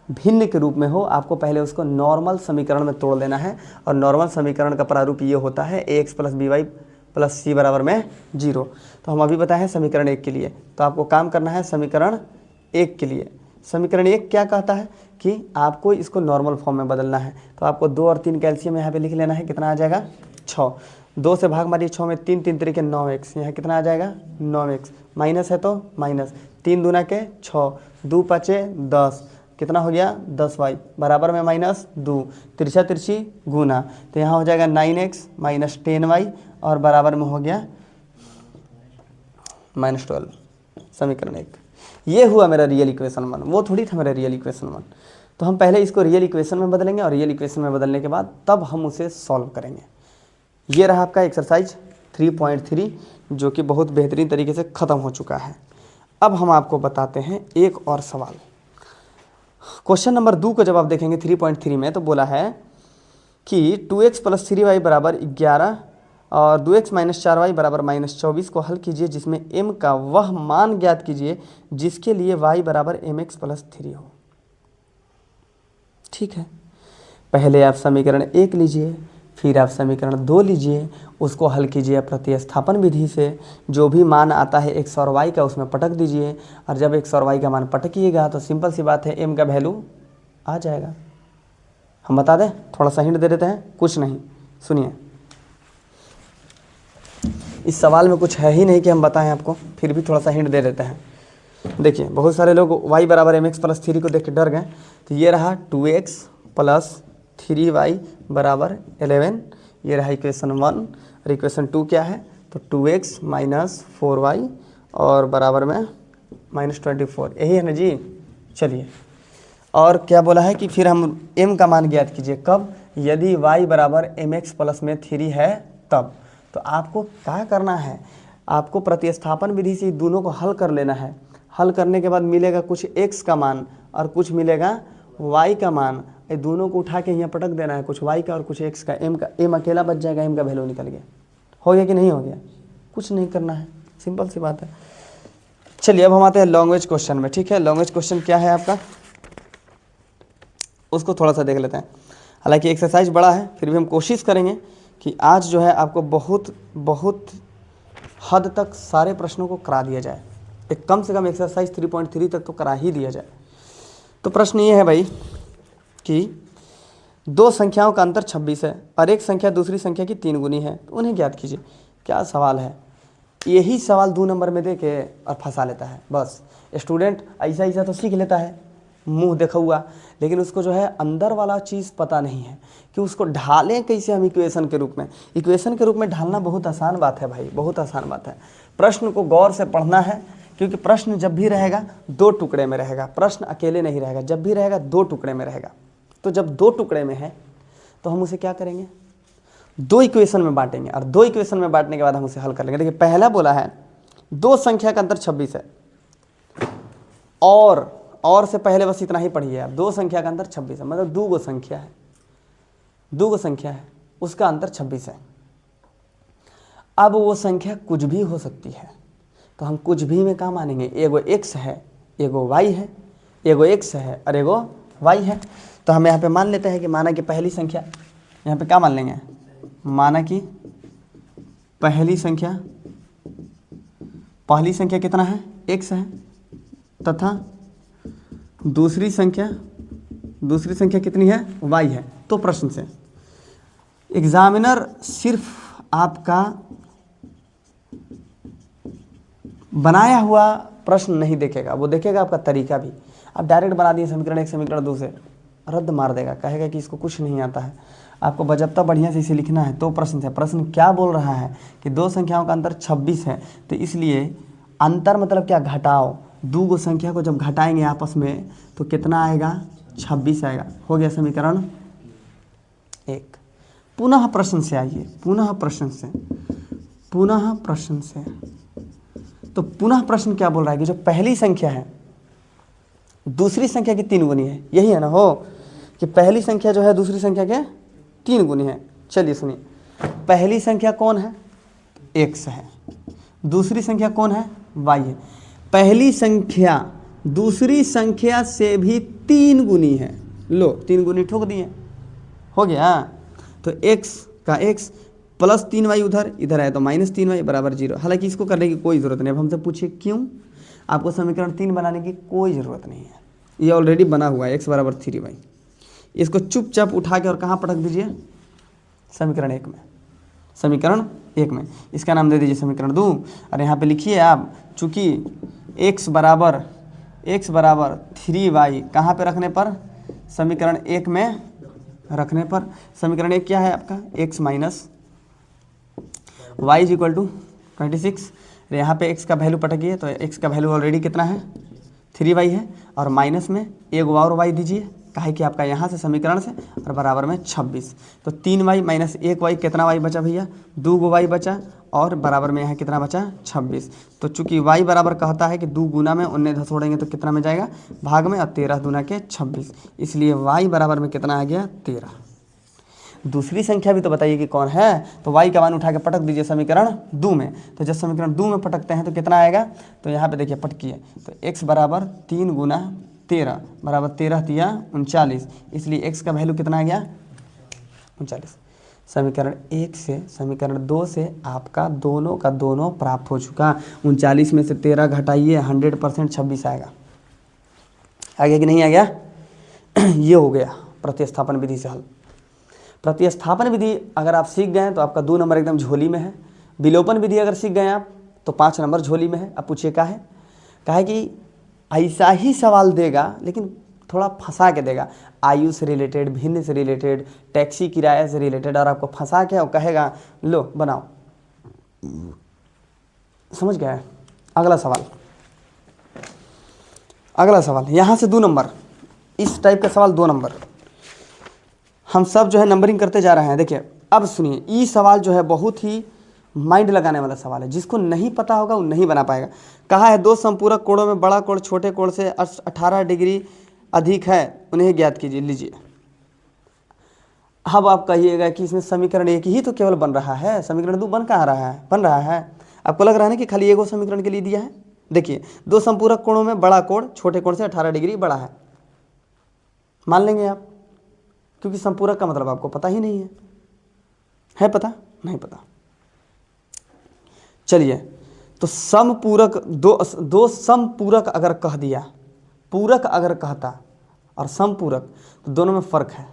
[SPEAKER 1] भिन्न के रूप में हो आपको पहले उसको नॉर्मल समीकरण में तोड़ देना है। और नॉर्मल समीकरण का प्रारूप ये होता है ax + by + c बराबर में 0। तो हम अभी बताए हैं समीकरण 1 के लिए, तो आपको काम करना है समीकरण 1 के लिए। समीकरण 1 क्या कहता है कि आपको इसको नॉर्मल फॉर्म में बदलना है। तो आपको 2 और 3 कैल्शियम यहाँ पे लिख लेना है। कितना आ जाएगा 6, 2 से भाग मारिए 6 में, 3 3 तरीके 9x, यहाँ कितना आ जाएगा 9x, माइनस है तो माइनस, 3 दूना के 6, 2 5 10, कितना हो गया 10y बराबर में -2, तिरछा तिरछी गुना, तो यहाँ हो जाएगा 9x - 10y और बराबर में हो गया -12। समीकरण 1 ये हुआ मेरा रियल इक्वेशन 1, वो थोड़ी था मेरा रियल इक्वेशन 1। तो हम पहले इसको रियल इक्वेशन में बदलेंगे और रियल इक्वेशन में बदलने के बाद तब हम उसे सॉल्व करेंगे। ये रहा आपका एक्सरसाइज 3.3 जो कि बहुत बेहतरीन तरीके से ख़त्म हो चुका है। अब हम आपको बताते हैं एक और सवाल। क्वेश्चन नंबर 2 का जवाब देखेंगे 3.3 में, तो बोला है कि 2x + 3y बराबर 11 और 2x - 4y बराबर -24 को हल कीजिए जिसमें m का वह मान ज्ञात कीजिए जिसके लिए y बराबर mx + 3 हो। ठीक है, पहले आप समीकरण 1 लीजिए, फिर आप समीकरण 2 लीजिए, उसको हल कीजिए प्रतिस्थापन विधि से। जो भी मान आता है x और y का उसमें पटक दीजिए, और जब x और y का मान पटकिएगा तो सिंपल सी बात है m का वैल्यू आ जाएगा। हम बता दें, थोड़ा सा हिंट दे देते हैं, कुछ नहीं, सुनिए। इस सवाल में कुछ है ही नहीं कि हम बताएं आपको, फिर भी थोड़ा सा हिंट दे देते हैं। देखिए बहुत सारे लोग y बराबर mx + 3 को देख के डर गए, तो ये रहा 2x + 3y बराबर 11, ये रहा इक्वेशन 1। और इक्वेशन 2 क्या है, तो 2x - 4y और बराबर में -24, यही है ना जी। चलिए, और क्या बोला है कि फिर हम m का मान ज्ञात कीजिए, कब, यदि y बराबर mx + में 3 है तब। तो आपको क्या करना है, आपको प्रतिस्थापन विधि से दोनों को हल कर लेना है। हल करने के बाद मिलेगा कुछ x का मान और कुछ मिलेगा y का मान, ये दोनों को उठा के यहाँ पटक देना है, कुछ y का और कुछ x का। m अकेला बच जाएगा, m का वैल्यू निकल गया। हो गया कि नहीं हो गया, कुछ नहीं करना है, सिंपल सी बात है। चलिए अब हम आते हैं लैंग्वेज क्वेश्चन में। ठीक है, लैंग्वेज क्वेश्चन क्या है आपका, उसको थोड़ा सा देख लेते हैं। हालांकि एक्सरसाइज बड़ा है, फिर भी हम कोशिश करेंगे कि आज जो है आपको बहुत हद तक सारे प्रश्नों को करा दिया जाए। एक कम से कम एक्सरसाइज 3.3 तक तो करा ही दिया जाए। तो प्रश्न ये है भाई कि 2 संख्याओं का अंतर 26 है और एक संख्या दूसरी संख्या की 3 गुनी है, तो उन्हें ज्ञात कीजिए। क्या सवाल है, यही सवाल 2 नंबर में दे के और फंसा लेता है। बस स्टूडेंट ऐसा तो सीख लेता है मुंह देखा हुआ, लेकिन उसको जो है अंदर वाला चीज़ पता नहीं है कि उसको ढालें कैसे हम इक्वेशन के रूप में। इक्वेशन के रूप में ढालना बहुत आसान बात है भाई, बहुत आसान बात है। प्रश्न को गौर से पढ़ना है, क्योंकि प्रश्न जब भी रहेगा 2 टुकड़े में रहेगा, प्रश्न अकेले नहीं रहेगा, जब भी रहेगा 2 टुकड़े में रहेगा। तो जब 2 टुकड़े में है तो हम उसे क्या करेंगे, 2 इक्वेशन में बांटेंगे, और 2 इक्वेशन में बांटने के बाद हम उसे हल कर लेंगे। देखिए पहला बोला है 2 संख्या का अंतर 26 है, और से पहले बस इतना ही पढ़िए आप। 2 संख्या का अंतर 26 है, मतलब 2 संख्या है, 2 संख्या है, उसका अंतर 26 है। अब वो संख्या कुछ भी हो सकती है, तो हम कुछ भी में क्या मानेंगे, एगो x है, एगो y है, एगो x है और एगो y है। तो हम यहाँ पे मान लेते हैं कि माना कि पहली संख्या, यहाँ पे क्या मान लेंगे, माना कि पहली संख्या कितना है, x है, तथा दूसरी संख्या कितनी है, y है। तो प्रश्न से एग्जामिनर सिर्फ आपका बनाया हुआ प्रश्न नहीं देखेगा, वो देखेगा आपका तरीका भी। आप डायरेक्ट बना दिए समीकरण 1 समीकरण 2 से, रद्द मार देगा, कहेगा कि इसको कुछ नहीं आता है। आपको बजबता बढ़िया से इसे लिखना है। तो प्रश्न से, प्रश्न क्या बोल रहा है कि 2 संख्याओं का अंतर 26 है, तो इसलिए अंतर मतलब क्या, घटाओ। 2 संख्या को जब घटाएंगे आपस में तो कितना आएगा, 26 आएगा। हो गया समीकरण 1। पुनः प्रश्न से आइए, पुनः प्रश्न से। तो पुनः प्रश्न क्या बोल रहा है कि जो पहली संख्या है दूसरी संख्या की 3 गुनी है, यही है ना हो कि पहली संख्या जो है दूसरी संख्या के 3 गुनी है। चलिए सुनिए, पहली संख्या कौन है, x है, दूसरी संख्या कौन है, y है। पहली संख्या दूसरी संख्या से भी 3 गुनी है, लो 3 गुनी ठोक दिए, हो गया। तो x का x प्लस 3y उधर, इधर है तो माइनस 3y बराबर 0। हालांकि इसको करने की कोई ज़रूरत नहीं। अब हमसे पूछिए क्यों, आपको समीकरण 3 बनाने की कोई ज़रूरत नहीं है, ये ऑलरेडी बना हुआ है, x बराबर 3y। इसको चुपचाप उठा के और कहाँ पटक दीजिए, समीकरण 1 में, समीकरण 1 में। इसका नाम दे दीजिए समीकरण 2। और यहाँ पे लिखिए आप, चूँकि x बराबर 3y कहाँ पे रखने पर, समीकरण 1 में रखने पर। समीकरण 1 क्या है आपका, x minus y is equal to 26। यहाँ पे x का वैल्यू पटकिए तो x का वैल्यू ऑलरेडी कितना है, 3y है, और माइनस में एक और y दीजिए, काहे कि आपका यहाँ से समीकरण से, और बराबर में 26। तो 3y माइनस 1y कितना y बचा भैया, 2 y बचा, और बराबर में यहाँ कितना बचा, 26। तो चूंकि y बराबर कहता है कि 2 गुना में 19 छोड़ेंगे तो कितना में जाएगा, भाग में, और 13 दूना के 26, इसलिए y बराबर में कितना आ गया, 13। दूसरी संख्या भी तो बताइए कि कौन है। तो y का मान उठा के पटक दीजिए समीकरण 2 में। तो जब समीकरण 2 में पटकते हैं तो कितना आएगा, तो यहाँ पे देखिए पटकिए, तो x बराबर 3 गुना 13 बराबर 13 तिया 39, इसलिए x का वैल्यू कितना आ गया, 39। समीकरण 1 से समीकरण 2 से आपका दोनों का दोनों प्राप्त हो चुका। 39 में से 13 घटाइए, 100% 26 आएगा। आ गया कि नहीं आ गया? ये हो गया प्रतिस्थापन विधि से हल। प्रतिस्थापन विधि अगर आप सीख गए तो आपका 2 नंबर एकदम झोली में है। विलोपन विधि अगर सीख गए आप तो 5 नंबर झोली में है। अब पूछिए क्या है, कहा है कि ऐसा ही सवाल देगा लेकिन थोड़ा फंसा के देगा, आयु से रिलेटेड, भिन्न से रिलेटेड, टैक्सी किराए से रिलेटेड, और आपको फंसा के और कहेगा लो बनाओ। समझ गया? अगला सवाल, अगला सवाल यहाँ से 2 नंबर, इस टाइप का सवाल 2 नंबर। हम सब जो है नंबरिंग करते जा रहे हैं। देखिए अब सुनिए, ये सवाल जो है बहुत ही माइंड लगाने वाला सवाल है, जिसको नहीं पता होगा वो नहीं बना पाएगा। कहा है 2 संपूरक कोणों में बड़ा कोण छोटे कोण से 18 डिग्री अधिक है, उन्हें ज्ञात कीजिए। लीजिए, अब आप कहिएगा कि इसमें समीकरण 1 ही तो केवल बन रहा है, समीकरण 2 बन कहाँ रहा है, बन रहा है। आपको लग रहा है ना कि खाली एगो समीकरण के लिए दिया है। देखिए 2 संपूरक कोणों में बड़ा कोण छोटे कोण से 18 डिग्री बड़ा है, मान लेंगे आप, क्योंकि संपूरक का मतलब आपको पता ही नहीं है पता? नहीं पता। चलिए, तो समपूरक, दो समपूरक अगर कह दिया, पूरक अगर कहता और समपूरक, तो दोनों में फर्क है।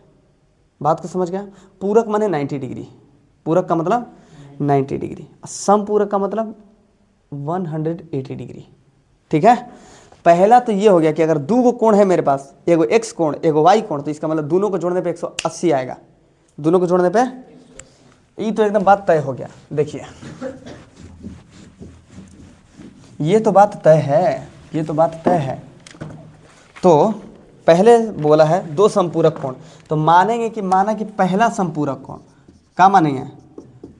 [SPEAKER 1] बात को समझ गया? पूरक माने 90 डिग्री, पूरक का मतलब 90 डिग्री, समपूरक का मतलब 180 डिग्री। ठीक है, पहला तो ये हो गया कि अगर 2 कोण है मेरे पास, एगो x कोण एगो y कोण, तो इसका मतलब दोनों को जोड़ने पे 180 आएगा, दोनों को जोड़ने पे। ये तो एकदम बात तय हो गया। देखिए ये तो बात तय है, ये तो बात तय है। तो पहले बोला है 2 संपूरक कोण, तो मानेंगे कि माना कि पहला संपूरक कोण, क्या मानेंगे,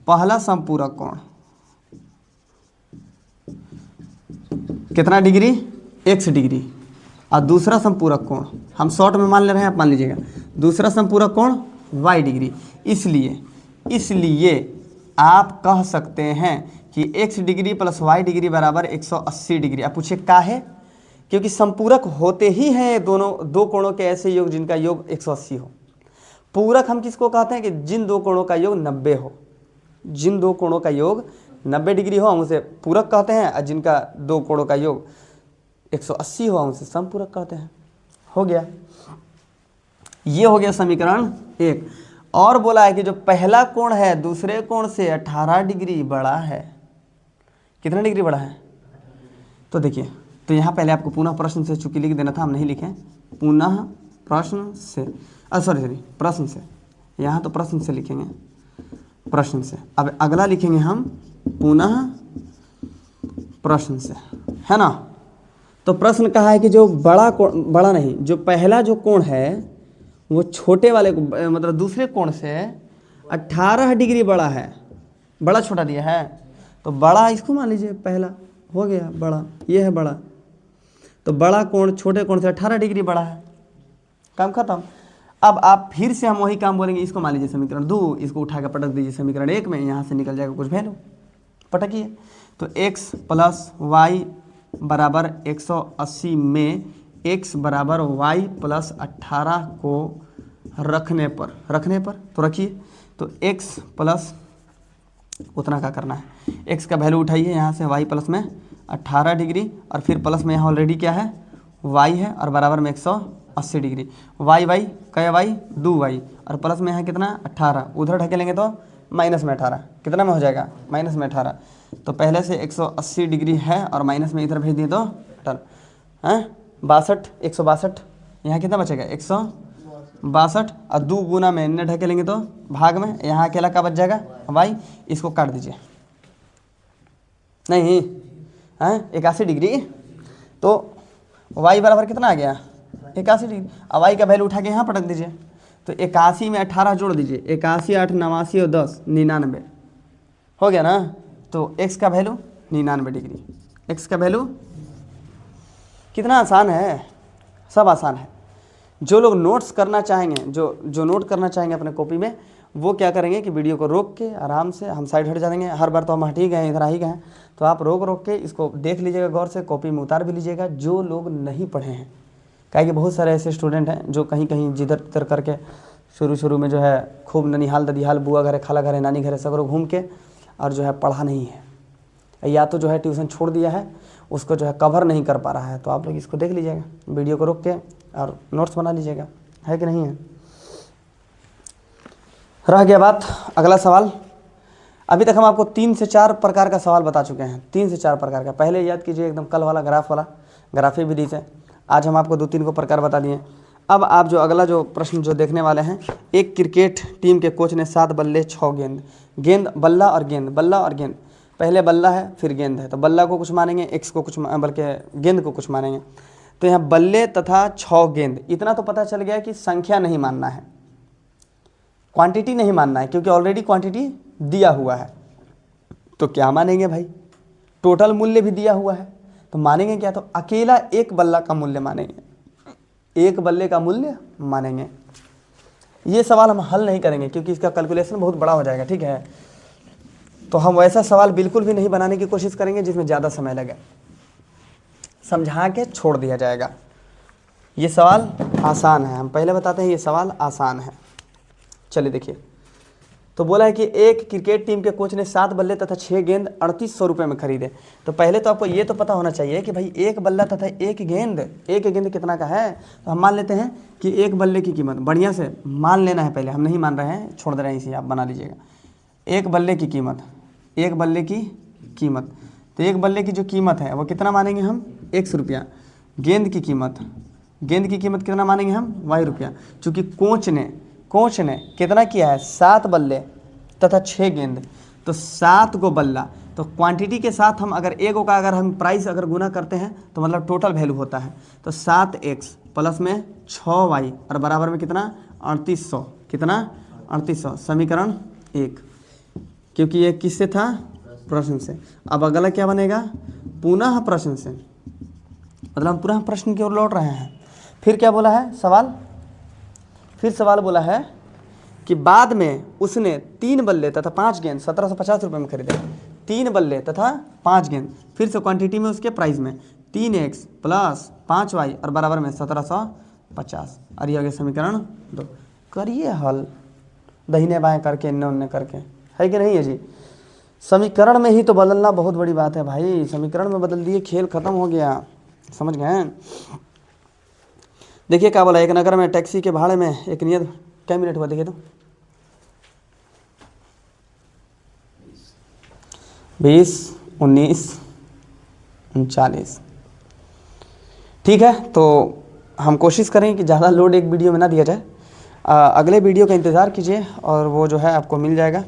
[SPEAKER 1] पहला संपूरक कोण कितना डिग्री, x डिग्री, और दूसरा संपूरक कोण हम शॉर्ट में मान ले रहे हैं, आप मान लीजिएगा, दूसरा संपूरक कोण y डिग्री। इसलिए आप कह सकते हैं कि x degree plus y degree बराबर 180 डिग्री। आप पूछिए क्या है, क्योंकि संपूरक होते ही हैं दोनों, 2 कोणों के ऐसे योग जिनका योग 180 हो। पूरक हम किसको कहते हैं कि जिन 2 कोणों का योग 90 हो, जिन 2 कोणों का योग 90 डिग्री हो हम उसे पूरक कहते हैं, और जिनका 2 कोणों का योग 180 हो हम उसे समपूरक कहते हैं। हो गया, ये हो गया समीकरण 1। और बोला है कि जो पहला कोण है दूसरे कोण से 18 डिग्री बड़ा है। कितना डिग्री बड़ा है? तो देखिए, तो यहाँ पहले आपको पुनः प्रश्न से चूंकि लिख देना था, हम नहीं लिखे, पुनः प्रश्न से, सॉरी प्रश्न से, यहाँ तो प्रश्न से लिखेंगे, प्रश्न से। अब अगला लिखेंगे हम पुनः प्रश्न से, है ना। तो प्रश्न कहा है कि जो बड़ा कोण, बड़ा नहीं, जो पहला जो कोण है वो छोटे वाले मतलब दूसरे कोण से 18 डिग्री बड़ा है। बड़ा छोटा दिया है, तो बड़ा इसको मान लीजिए, पहला हो गया बड़ा, ये है बड़ा। तो बड़ा कोण छोटे कोण से 18 डिग्री बड़ा है, काम खत्म। अब आप फिर से हम वही काम बोलेंगे, इसको मान लीजिए समीकरण 2, इसको उठा कर पटक दीजिए समीकरण 1 में, यहाँ से निकल जाएगा कुछ वैल्यू, पटकिए। तो x प्लस वाई बराबर 180 में x बराबर y प्लस 18 को रखने पर तो रखिए। तो x प्लस उतना का करना है, x का वैल्यू उठाइए यहाँ से, y प्लस में 18 डिग्री और फिर प्लस में यहाँ ऑलरेडी क्या है y है और बराबर में 180 डिग्री, y क्या y 2y और प्लस में यहाँ कितना 18, उधर ढकेलेंगे तो माइनस में 18, कितना में हो जाएगा माइनस में 18। तो पहले से 180 डिग्री है और माइनस में इधर भेज दिए तो 162, यहाँ कितना बचेगा 162 और 2 गुना में इन्हें ढकेलेंगे तो भाग में, यहाँ अकेला का बच जाएगा y, इसको काट दीजिए, नहीं 81 डिग्री, तो y बराबर कितना आ गया 81 डिग्री। अब y का वैल्यू उठा के यहाँ पटक दीजिए, तो 81 में 18 जोड़ दीजिए, 81 8 89 और 10 99 हो गया ना। तो x का वैल्यू 99 डिग्री, x का वैल्यू कितना आसान है, सब आसान है। जो लोग नोट्स करना चाहेंगे, जो नोट करना चाहेंगे अपने कॉपी में, वो क्या करेंगे कि वीडियो को रोक के आराम से, हम साइड हट जाएंगे, हर बार तो हम हट ही गए, इधर आ ही गए, तो आप रोक के इसको देख लीजिएगा गौर से, कॉपी में उतार भी लीजिएगा। जो लोग नहीं पढ़े हैं, क्या कि बहुत सारे ऐसे स्टूडेंट हैं जो कहीं जिधर तिधर करके शुरू में जो है खूब ननिहाल ददिहाल बुआ घरे खाला घरे नानी घरे सगरों घूम के और जो है पढ़ा नहीं है, या तो जो है ट्यूशन छोड़ दिया है, उसको जो है कवर नहीं कर पा रहा है। तो आप लोग इसको देख लीजिएगा, वीडियो को रोक के और नोट्स बना लीजिएगा, है कि नहीं है। रह गया बात अगला सवाल। अभी तक हम आपको 3 से 4 प्रकार का सवाल बता चुके हैं, 3 से 4 प्रकार का। पहले याद कीजिए एकदम कल वाला ग्राफी विधि से, आज हम आपको 2-3 को प्रकार बता दिए। अब आप जो अगला जो प्रश्न जो देखने वाले हैं, एक क्रिकेट टीम के कोच ने 7 बल्ले 6 गेंद बल्ला और गेंद, पहले बल्ला है फिर गेंद है, तो बल्ला को कुछ मानेंगे, एक्स को कुछ, बल्कि गेंद को कुछ मानेंगे। तो यहाँ बल्ले तथा 6 गेंद, इतना तो पता चल गया कि संख्या नहीं मानना है, क्वांटिटी नहीं मानना है, क्योंकि ऑलरेडी क्वांटिटी दिया हुआ है। तो क्या मानेंगे भाई, टोटल मूल्य भी दिया हुआ है, तो मानेंगे क्या, तो अकेला एक बल्ला का मूल्य मानेंगे, एक बल्ले का मूल्य मानेंगे। ये सवाल हम हल नहीं करेंगे क्योंकि इसका कैलकुलेशन बहुत बड़ा हो जाएगा, ठीक है। तो हम वैसा सवाल बिल्कुल भी नहीं बनाने की कोशिश करेंगे जिसमें ज़्यादा समय लगे, समझा के छोड़ दिया जाएगा। ये सवाल आसान है, हम पहले बताते हैं ये सवाल आसान है। चलिए देखिए, तो बोला है कि एक क्रिकेट टीम के कोच ने 7 बल्ले तथा 6 गेंद 3800 रुपये में खरीदे। तो पहले तो आपको ये तो पता होना चाहिए कि भाई एक बल्ला तथा एक गेंद कितना का है। तो हम मान लेते हैं कि एक बल्ले की कीमत, बढ़िया से मान लेना है, पहले हम नहीं मान रहे हैं, छोड़ दे रहे हैं, इसे आप बना लीजिएगा। एक बल्ले की कीमत, तो एक बल्ले की जो कीमत है वो कितना मानेंगे हम, 100 रुपया। गेंद की कीमत कितना मानेंगे हम, y रुपया। चूँकि कोच ने कितना किया है, 7 बल्ले तथा 6 गेंद, तो 7 को बल्ला, तो क्वांटिटी के साथ हम अगर एक का अगर हम प्राइस अगर गुना करते हैं तो मतलब टोटल वैल्यू होता है। तो 7x प्लस में 6y और बराबर में कितना 3800, कितना 3800, समीकरण 1। क्योंकि ये किससे था, प्रश्न से। अब अगला क्या बनेगा, पुनः प्रश्न से, मतलब हम पुनः प्रश्न की ओर लौट रहे हैं। फिर क्या बोला है सवाल बोला है कि बाद में उसने 3 बल्ले तथा 5 गेंद 1750 रुपये में खरीदे। 3 बल्ले तथा 5 गेंद, फिर से क्वांटिटी में उसके प्राइस में 3x प्लस 5y और बराबर में 1750। और ये हो गया समीकरण 2। करिए हल दाहिने बाएं करके, इन्ने उन्ने करके, है कि नहीं है जी। समीकरण में ही तो बदलना बहुत बड़ी बात है भाई, समीकरण में बदल दिए, खेल खत्म हो गया, समझ गए। देखिए क्या बोला, एक नगर में टैक्सी के भाड़े में एक नियत, क्या मिनट हुआ देखिए तो 20, 19, 39। ठीक है, तो हम कोशिश करें कि ज़्यादा लोड एक वीडियो में ना दिया जाए। अगले वीडियो का इंतज़ार कीजिए और वो जो है आपको मिल जाएगा,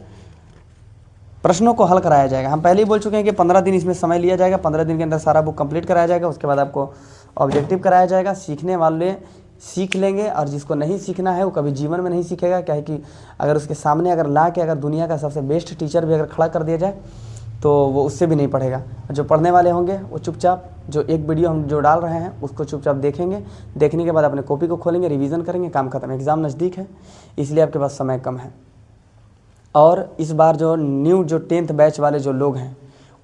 [SPEAKER 1] प्रश्नों को हल कराया जाएगा। हम पहले ही बोल चुके हैं कि 15 दिन इसमें समय लिया जाएगा, 15 दिन के अंदर सारा बुक कंप्लीट कराया जाएगा। उसके बाद आपको ऑब्जेक्टिव कराया जाएगा, सीखने वाले सीख लेंगे और जिसको नहीं सीखना है वो कभी जीवन में नहीं सीखेगा। क्या है कि अगर उसके सामने अगर ला के अगर दुनिया का सबसे बेस्ट टीचर भी अगर खड़ा कर दिया जाए तो वो उससे भी नहीं पढ़ेगा। जो पढ़ने वाले होंगे वो चुपचाप जो एक वीडियो हम जो डाल रहे हैं उसको चुपचाप देखेंगे, देखने के बाद अपने कॉपी को खोलेंगे, रिवीजन करेंगे, काम खत्म। एग्ज़ाम नज़दीक है इसलिए आपके पास समय कम है। और इस बार जो न्यू जो 10th बैच वाले जो लोग हैं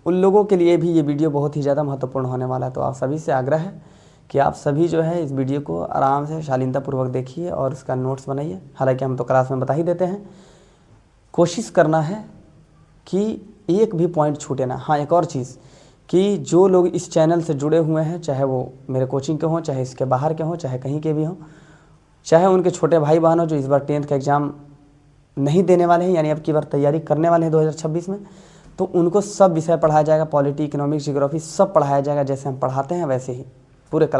[SPEAKER 1] उन लोगों के लिए भी ये वीडियो बहुत ही ज़्यादा महत्वपूर्ण होने वाला है। तो आप सभी से आग्रह है कि आप सभी जो है इस वीडियो को आराम से शालीनतापूर्वक देखिए और उसका नोट्स बनाइए। हालांकि हम तो क्लास में बता ही देते हैं, कोशिश करना है कि एक भी पॉइंट छूटे ना। हाँ, एक और चीज़ कि जो लोग इस चैनल से जुड़े हुए हैं, चाहे वो मेरे कोचिंग के हों, चाहे इसके बाहर के हों, चाहे कहीं के भी हों, चाहे उनके छोटे भाई बहन हो जो इस बार 10th का एग्ज़ाम नहीं देने वाले हैं, यानी अब की बार तैयारी करने वाले हैं 2026 में, तो उनको सब विषय पढ़ाया जाएगा। पॉलिटी, इकोनॉमिक्स, जियोग्राफी सब पढ़ाया जाएगा। जैसे हम पढ़ाते हैं वैसे ही पूरे क्लास